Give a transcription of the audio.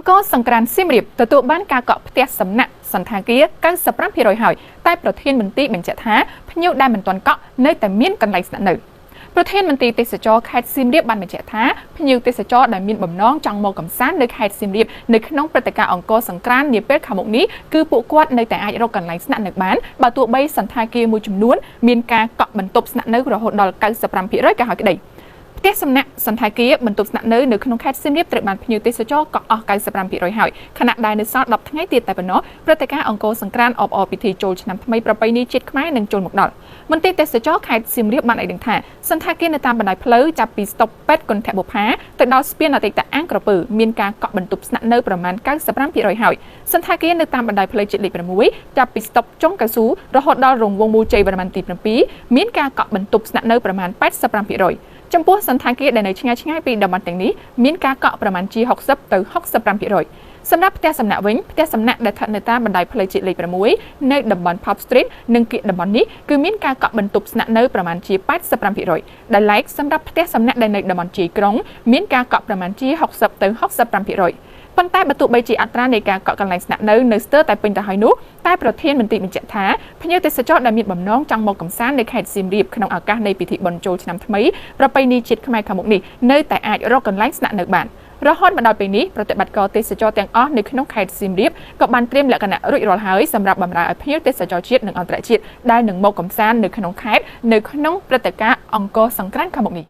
អង្គសង្ក្រានសៀមរាបទទួលបានការកក់ផ្ទះសំណាក់សន្តាគារ 95% ហើយតែប្រធានមន្ត្រីបញ្ជាក់ថាភ្ញៀវដែលមិនទាន់កក់នៅតែមានកន្លែងស្នាក់នៅប្រធានមន្ត្រីទេសចរខេត្តសៀមរាបបានបញ្ជាក់ថាភ្ញៀវទេសចរដែលមានបំណងចង់មកកម្សាន្តនៅខេត្តសៀមរាបនៅក្នុងព្រឹត្តិការណ៍អង្គសង្ក្រាននាពេលខាងមុខនេះគឺពួកគាត់នៅតែអាចរកកន្លែងស្នាក់នៅបានបើទោះបីសន្តាគារមួយចំនួនមានការកក់បន្ទប់ស្នាក់នៅរហូតដល់ 95% ក៏ហើយក្តីផ្ទះសំណាក់សន្តាគារបន្ទប់ស្នាក់នៅនៅក្នុងខេត្តសៀមរាបត្រូវបានភ្ញៀវទេសចរកក់អស់ 95% ហើយខណៈដែលនៅសល់10ថ្ងៃទៀតតែប៉ុណ្ណោះព្រឹត្តិការណ៍អង្គសង្ក្រានអបអរពិធីចូលឆ្នាំថ្មីប្រពៃណីជាតិខ្មែរនឹងចូលមកដល់មន្ត្រីទេសចរខេត្តសៀមរាបបានឲ្យដឹងថាសន្តាគារនៅតាមបណ្ដោយផ្លូវចាប់ពីស្តុបពេទ្យគន្ធបុប្ផាទៅដល់ស្ពានអតីតអាងក្រពើមានការកក់បន្ទប់ស្នាក់នៅប្រមាណ 95% ហើយសន្តាគារនៅតាមបណ្ដោយផ្លូវជាតិលេខ 6ចាប់ពីស្តុបចុងកៅស៊ូរហូតដល់រង្វង់មូលជ័យវរ្ម័នទី 7មានការកក់បន្ទប់ស្នាក់នៅប្រមាណ 85% ចំពោះសន្តាគារដែលនៅឆ្ងាយៗពីតំបន់ទាំងនេះមានការកក់ប្រមាណជា 60 ទៅ 65% សម្រាប់ផ្ទះសំណាក់វិញផ្ទះសំណាក់ដែលស្ថិតនៅតាមបណ្ដោយផ្លូវជាតិលេខ 6នៅតំបន់ Pop Street និងគៀកតំបន់នេះគឺមានការកក់បន្ទប់ស្នាក់នៅប្រមាណជា 85% ដែលឡែកសម្រាប់ផ្ទះសំណាក់ដែលនៅតំបន់ជាយក្រុងមានការកក់ប្រមាណជា 60 ទៅ 65% ប៉ុន្តែបើទោះបីជាអត្រានៃការកក់កន្លែងស្នាក់នៅស្ទើរតែពេញទៅហើយនោះតែប្រធានមន្ត្រីបញ្ជាក់ថាភ្ញៀវទេសចរដែលមានបំណងចង់មកកម្សាន្តនៅខេត្តសៀមរាបក្នុងឱកាសនៃពិធីបុណ្យចូលឆ្នាំថ្មីប្រពៃណីជាតិខ្មែរខាងមុខនេះនៅតែអាចរកកន្លែងស្នាក់នៅបានរហូតមកដល់ពេលនេះប្រតិបត្តិការទេសចរទាំងអស់នៅក្នុងខេត្តសៀមរាបក៏បានត្រៀមលក្ខណៈរួចរាល់ហើយសម្រាប់បម្រើឲ្យភ្ញៀវទេសចរជាតិនិងអន្តរជាតិដែលនឹងមកកម្សាន្តនៅក្នុងខេត្តនៅក្នុងព្រឹត្តិការណ៍អង្គសង្ក្រាន្តខាងមុខនេះ